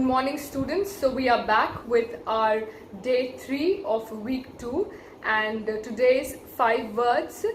morning, students. So we are back with our day 3 of week 2, and today's 5 words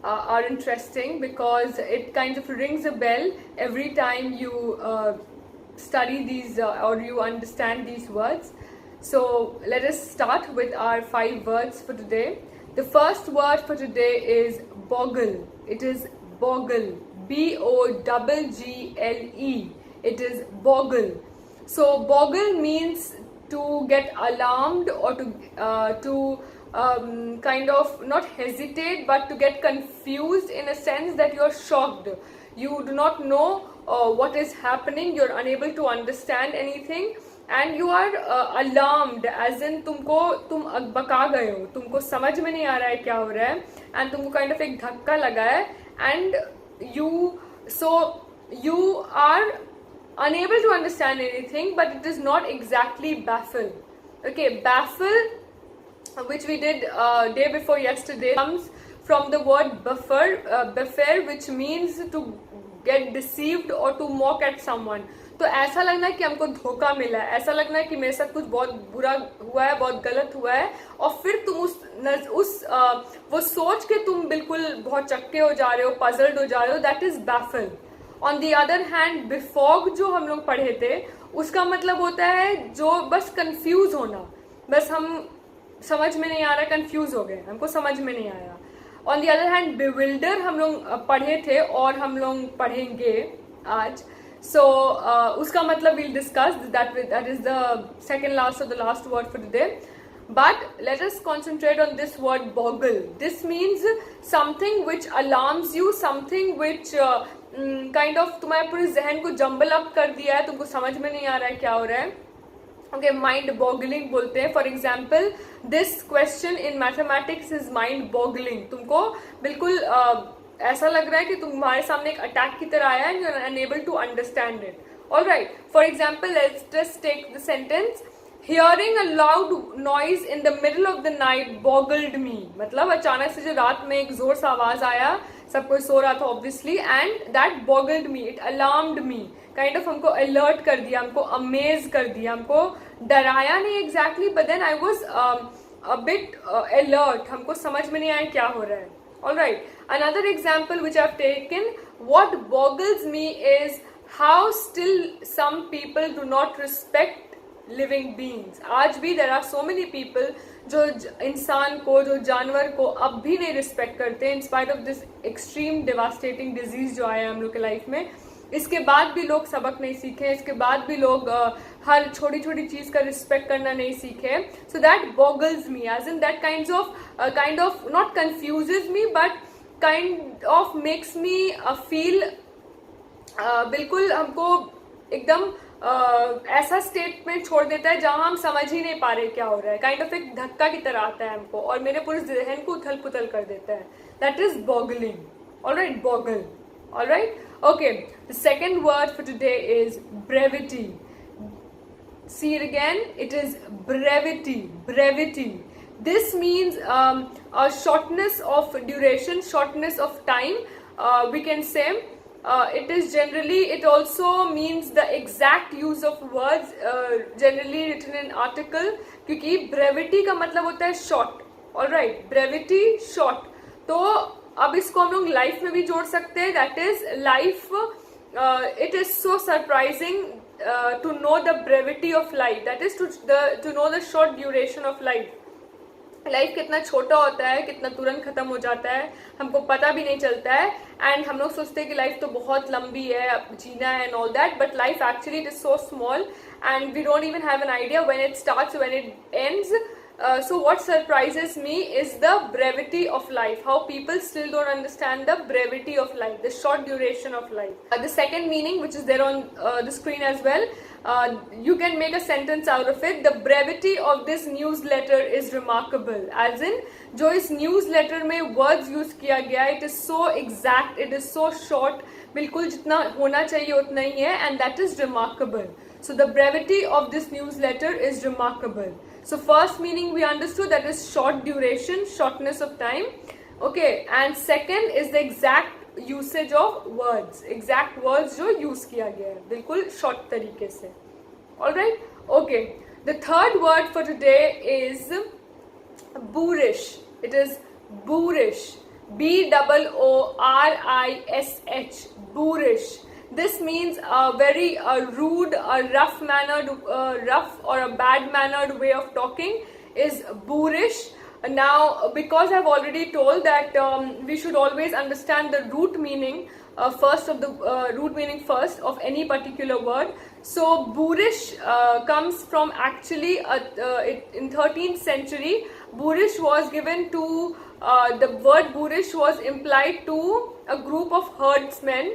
are interesting because it kind of rings a bell every time you study these or you understand these words. So let us start with our 5 words for today. The first word for today is bogle. It is bogle, B-O-G-G-L-E. It is bogle. So bogle means to get alarmed or to kind of not hesitate, but to get confused in a sense that you're shocked. You do not know what is happening. You're unable to understand anything, and you are alarmed, as in तुम अकबका गए हो, तुमको समझ में नहीं आ रहा है क्या हो रहा है, and तुमको kind of एक धक्का लगा है, and you are unable to understand anything, but it is not exactly baffle. Okay, baffle, which we did day before yesterday, comes from the word buffer, which means to get deceived or to mock at someone. तो ऐसा लगना है कि हमको धोखा मिला है, ऐसा लगना है कि मेरे साथ कुछ बहुत बुरा हुआ है, बहुत गलत हुआ है, और फिर तुम वो सोच के तुम बिल्कुल बहुत चक्के हो जा रहे हो, पजल्ड हो जा रहे हो. That is baffle. On the other hand befog जो हम लोग पढ़े थे, उसका मतलब होता है जो बस कंफ्यूज होना, बस हम समझ में नहीं आ रहा, कंफ्यूज हो गए, हमको समझ में नहीं आया. ऑन द अदर हैंड बेविल्डर हम लोग पढ़े थे और हम लोग पढ़ेंगे आज. So उसका मतलब we'll discuss that is the second last or the last word for today. But let us concentrate on this word bogle. This means something which alarms you, something which kind of तुम्हारे पूरे जहन को jumble up कर दिया है, तुमको समझ में नहीं आ रहा है क्या हो रहा है. Okay, mind boggling बोलते हैं. For example, this question in mathematics is mind boggling. तुमको बिल्कुल ऐसा लग रहा है कि तुम्हारे सामने एक अटैक की तरह आया है, and you are unable to understand it. All right. For example, let's just take the sentence. Hearing a loud noise in the middle of the night boggled me. मतलब अचानक से जो रात में एक जोर सा आवाज आया, सब कोई सो रहा था obviously, and that boggled me. It alarmed me. Kind of हमको alert कर दिया, हमको amaze कर दिया, हमको डराया नहीं exactly, but then I was a bit alert. हमको समझ में नहीं आया क्या हो रहा है. All right. Another example which I've taken, what boggles me is how still some people do not respect living beings. आज भी there are so many people जो इंसान को, जो जानवर को अब भी नहीं रिस्पेक्ट करते, in spite of this extreme devastating disease जो आया हम लोग के लाइफ में. इसके बाद भी लोग सबक नहीं सीखे, इसके बाद भी लोग हर छोटी छोटी चीज का रिस्पेक्ट करना नहीं सीखे. So that boggles me, as in that kind of not confuses me, but kind of makes me feel बिल्कुल हमको एकदम ऐसा स्टेट में छोड़ देता है जहां हम समझ ही नहीं पा रहे क्या हो रहा है. काइंड ऑफ एक धक्का की तरह आता है हमको और मेरे पूरे जहन को उथल पुथल कर देता है. That is boggling. Alright, Bogle. Alright, okay. The second word for today is brevity. See it again. It is brevity. Brevity. This means a shortness of duration, shortness of time. We can say it is generally. It also means the exact use of words, generally written in article. क्योंकि brevity का मतलब होता है short. Alright, brevity, short. तो अब इसको हम लोग लाइफ में भी जोड़ सकते हैं. That is life. It is so surprising to know the brevity of life. That is to know the short duration of life. Life कितना छोटा होता है, कितना तुरंत खत्म हो जाता है, हमको पता भी नहीं चलता है. एंड हम लोग सोचते हैं कि लाइफ तो बहुत लंबी है, जीना है and all that, but life actually it is so small and we don't even have an idea when it starts, when it ends. So what surprises me is the brevity of life, how people still don't understand the brevity of life, the short duration of life. The second meaning, which is there on the screen as well, you can make a sentence out of it. The brevity of this newsletter is remarkable, as in जो इस newsletter में words use किया गया, it is so exact, it is so short, बिल्कुल जितना होना चाहिए उतना ही है, and that is remarkable. So the brevity of this newsletter is remarkable. So first meaning we understood, that is short duration, shortness of time. Okay, and second is the exact usage of words, exact words जो use किया गया है बिल्कुल short तरीके से. Alright? Okay. The third word for today is boorish. It is boorish. Boorish. Boorish. This means a very rude, a rough mannered, rough or a bad mannered way of talking is boorish. Now, because I've already told that we should always understand the root meaning first of any particular word. So boorish comes from actually in 13th century. Boorish was given to the word boorish was implied to a group of herdsmen,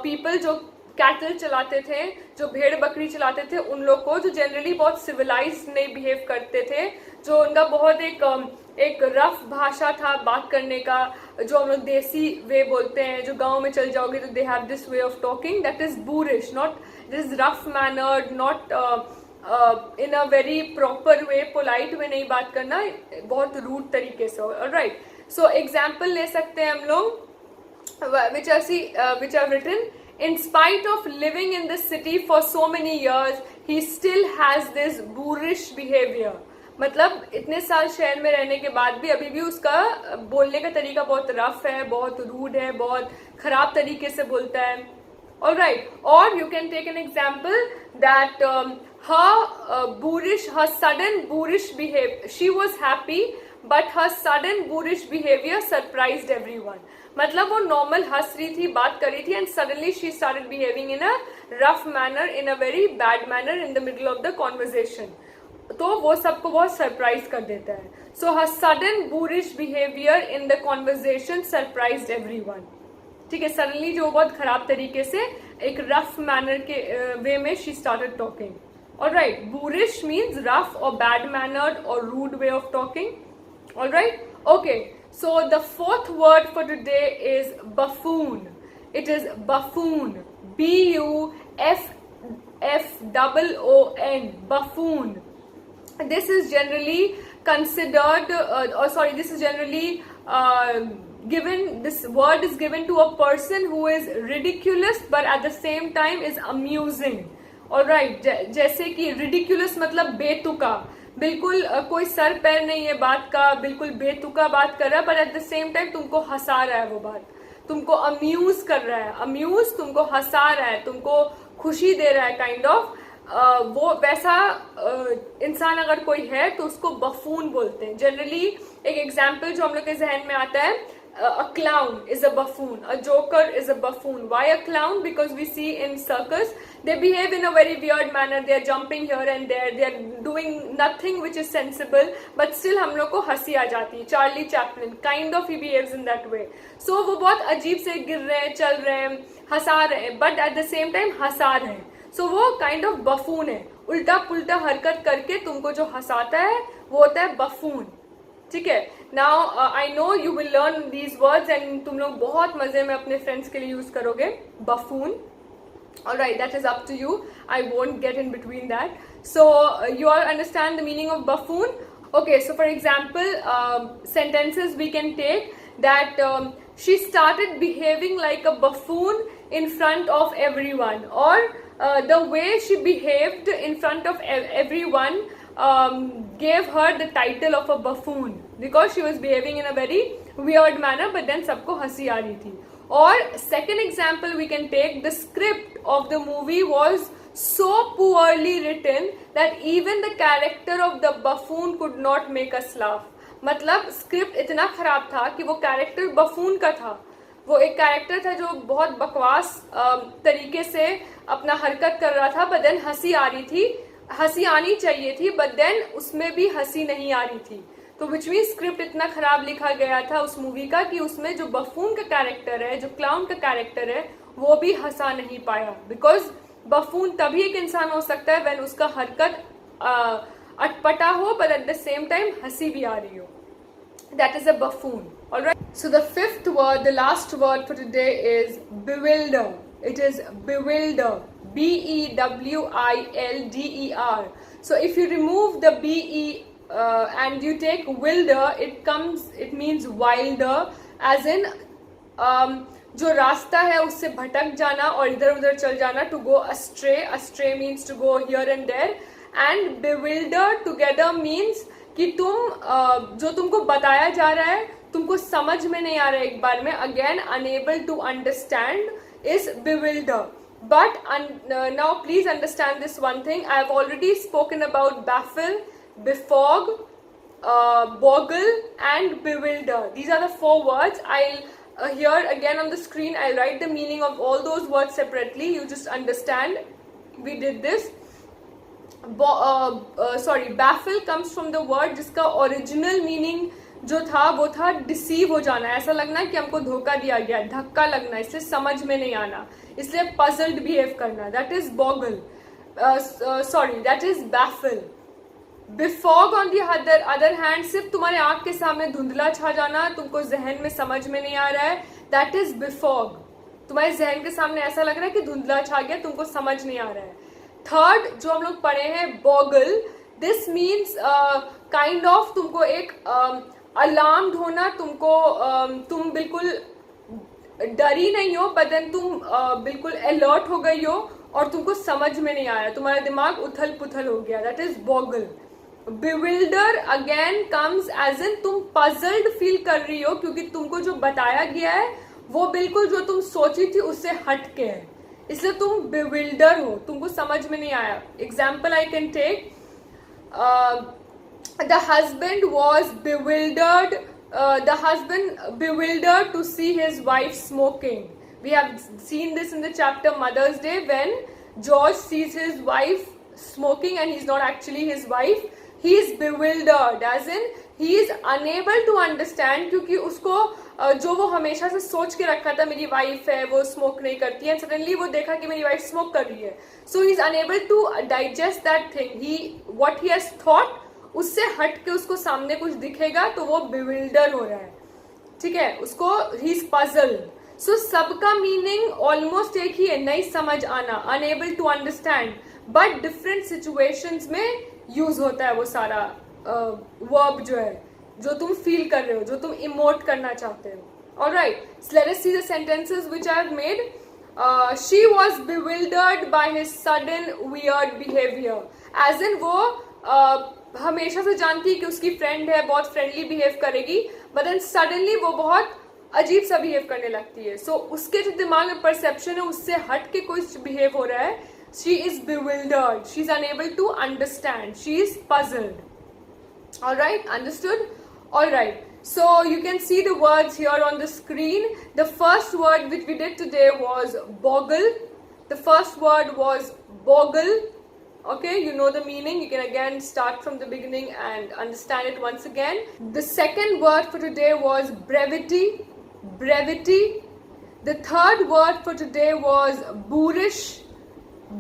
people जो cattle चलाते थे, जो भेड़ बकरी चलाते थे, उन लोग को जो जनरली बहुत सिविलाइज्ड नहीं बिहेव करते थे, जो उनका बहुत एक रफ भाषा था बात करने का, जो हम लोग देसी वे बोलते हैं, जो गांव में चल जाओगे तो they have this way of talking, that is boorish, not this rough mannered, not in a very proper way, polite way नहीं बात करना, बहुत रूड तरीके से. ऑलराइट, सो एग्जाम्पल ले सकते हैं हम लोग which are written. In spite of living in the city for so many years, he still has this boorish behavior. मतलब इतने साल शहर में रहने के बाद भी अभी भी उसका बोलने का तरीका बहुत रफ है, बहुत रूड है, बहुत खराब तरीके से बोलता है. Alright, or you can take an example that her sudden boorish behavior, she was happy but her sudden boorish behavior surprised everyone. मतलब वो नॉर्मल हंस रही थी, बात कर रही थी, and suddenly she started behaving in a rough manner, in a very bad manner in the middle of the conversation. तो वो सबको बहुत सरप्राइज कर देता है. So her sudden boorish behaviour in the conversation surprised everyone. ठीक है, suddenly जो बहुत खराब तरीके से एक रफ मैनर के वे में she started talking. Alright, boorish means rough और बैड मैनर्ड और rude way of talking. Alright, okay. So the fourth word for today is buffoon. It is buffoon. B-U-F-F-O-O-N. Buffoon. This is generally considered, this is generally given, this word is given to a person who is ridiculous but at the same time is amusing. Alright, जैसे कि ridiculous मतलब बेतुका, बिल्कुल कोई sir पैर नहीं है बात का, बिल्कुल बेतुका बात कर रहा है, but at the same time तुमको हंसा रहा है, वो बात तुमको अम्यूज कर रहा है, अम्यूज तुमको हंसा रहा है, तुमको खुशी दे रहा है, काइंड ऑफ. वो वैसा इंसान अगर कोई है तो उसको बफून बोलते हैं. जनरली एक एग्जाम्पल जो हम लोग के जहन में आता है, a clown is a buffoon, a joker is a buffoon. Why a clown? Because we see in circus they behave in a very weird manner, they are jumping here and there, they are doing nothing which is sensible, but still हम लोग को हंसी आ जाती है. Charlie Chaplin kind of he behaves in that way. So वो बहुत अजीब से गिर रहे हैं, चल रहे हैं, हंसा रहे हैं, but at the same time हंसा रहे हैं. So वो kind of buffoon है, उल्टा पुल्टा हरकत करके तुमको जो हंसाता है वो होता है buffoon. ठीक है. Now I know you will learn these words and तुम लोग बहुत मजे में अपने फ्रेंड्स के लिए यूज करोगे buffoon. Alright, that is up to you, I won't get in between that. So you all understand the meaning of buffoon. Okay, so for example sentences we can take that she started behaving like a buffoon in front of everyone, or the way she behaved in front of everyone gave her the title of a buffoon because she was behaving in a very weird manner, but then सबको हंसी आ रही थी. Or second example we can take, the script of the movie was so poorly written that even the character of the buffoon could not make us laugh. मतलब script इतना खराब था कि वो कैरेक्टर बफून का था, वो एक कैरेक्टर था जो बहुत बकवास तरीके से अपना हरकत कर रहा था, बट देन हंसी आ रही थी, हंसी आनी चाहिए थी, बट देन उसमें भी हंसी नहीं आ रही थी. तो विच मीन स्क्रिप्ट इतना खराब लिखा गया था उस मूवी का कि उसमें जो बफून का कैरेक्टर है, जो क्लाउन का कैरेक्टर है, वो भी हंसा नहीं पाया. बिकॉज बफून तभी एक इंसान हो सकता है व्हेन उसका हरकत अटपटा हो, but at the same time हंसी भी आ रही हो. That is a buffoon. Alright. So the fifth word, the last word for today is bewilder. It is bewilder. B-E-W-I-L-D-E-R. So if you remove the B-E and you take wilder, it means wilder, as in जो रास्ता है उससे भटक जाना और इधर उधर चल जाना, to go astray, astray means to go here and there, and bewilder together means कि तुम जो तुमको बताया जा रहा है तुमको समझ में नहीं आ रहा है एक बार में, again unable to understand is bewilder. But now please understand this one thing. I have already spoken about baffle, befog, bogle and bewilder. These are the 4 words. I'll here again on the screen I'll write the meaning of all those words separately. You just understand. We did this. Baffle comes from the word जिसका original meaning जो था वो था deceive हो जाना, ऐसा लगना कि हमको धोखा दिया गया, धक्का लगना, इसलिए समझ में नहीं आना, इसलिए पजल्ड बिहेव करना. That is boggle, that is baffle. Befog on the other hand, सिर्फ तुम्हारे आंख के सामने धुंधला छा जाना, तुमको जहन में समझ में नहीं आ रहा है, दैट इज बिफॉग. तुम्हारे जहन के सामने ऐसा लग रहा है कि धुंधला छा गया, तुमको समझ नहीं आ रहा है. थर्ड जो हम लोग पढ़े हैं Bogle, this means kind of तुमको एक अलार्म्ड होना, तुमको तुम बिल्कुल डरी नहीं हो बट देन तुम बिल्कुल अलर्ट हो गई हो और तुमको समझ में नहीं आया, तुम्हारा दिमाग उथल पुथल हो गया, that is boggle. Bewilder again comes as in तुम पजल्ड फील कर रही हो क्योंकि तुमको जो बताया गया है वो बिल्कुल जो तुम सोची थी उससे हट के है, इसलिए तुम बिविल्डर हो, तुमको समझ में नहीं आया. Example I can take, the husband was bewildered, the husband bewildered to see his wife smoking. We have seen this in the chapter Mother's Day when George sees his wife smoking and he's not actually his wife. He is bewildered as in he is unable to understand क्योंकि उसको जो वो हमेशा से सोच के रखा था मेरी वाइफ है वो स्मोक नहीं करती है, सडनली वो देखा कि मेरी वाइफ स्मोक कर रही है, so he is unable to digest that thing. He what he has thought उससे हट के उसको सामने कुछ दिखेगा तो वो बिविल्डर हो रहा है, ठीक है, उसको ही इज पजल्ड. सो सबका मीनिंग ऑलमोस्ट एक ही है, नहीं समझ आना, unable to understand, but different situations में यूज होता है वो सारा वर्ब जो है, जो तुम फील कर रहे हो, जो तुम इमोट करना चाहते हो. Alright, let us see the sentences which I have made. She was bewildered by his sudden weird behaviour, as in वो हमेशा से जानती है कि उसकी फ्रेंड है, बहुत फ्रेंडली बिहेव करेगी, बट देन सडनली वो बहुत अजीब सा बिहेव करने लगती है. सो उसके जो दिमाग में परसेप्शन है उससे हट के कोई बिहेव हो रहा है. She is bewildered, she is unable to understand, she is puzzled. Alright, understood? Alright, so you can see the words here on the screen. The first word which we did today was boggle. The first word was bogle. Okay, you know the meaning. You can again start from the beginning and understand it once again. The second word for today was brevity. Brevity. The third word for today was boorish.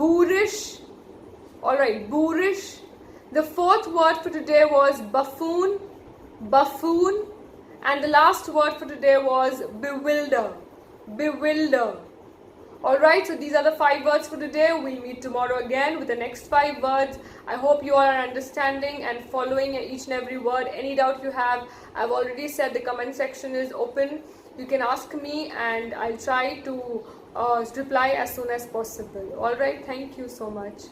Boorish. Alright, boorish. The fourth word for today was buffoon. Buffoon. And the last word for today was bewilder. Bewilder. Alright, so these are the 5 words for today. We'll meet tomorrow again with the next 5 words. I hope you all are understanding and following each and every word. Any doubt you have, I've already said the comment section is open. You can ask me and I'll try to reply as soon as possible. Alright, thank you so much.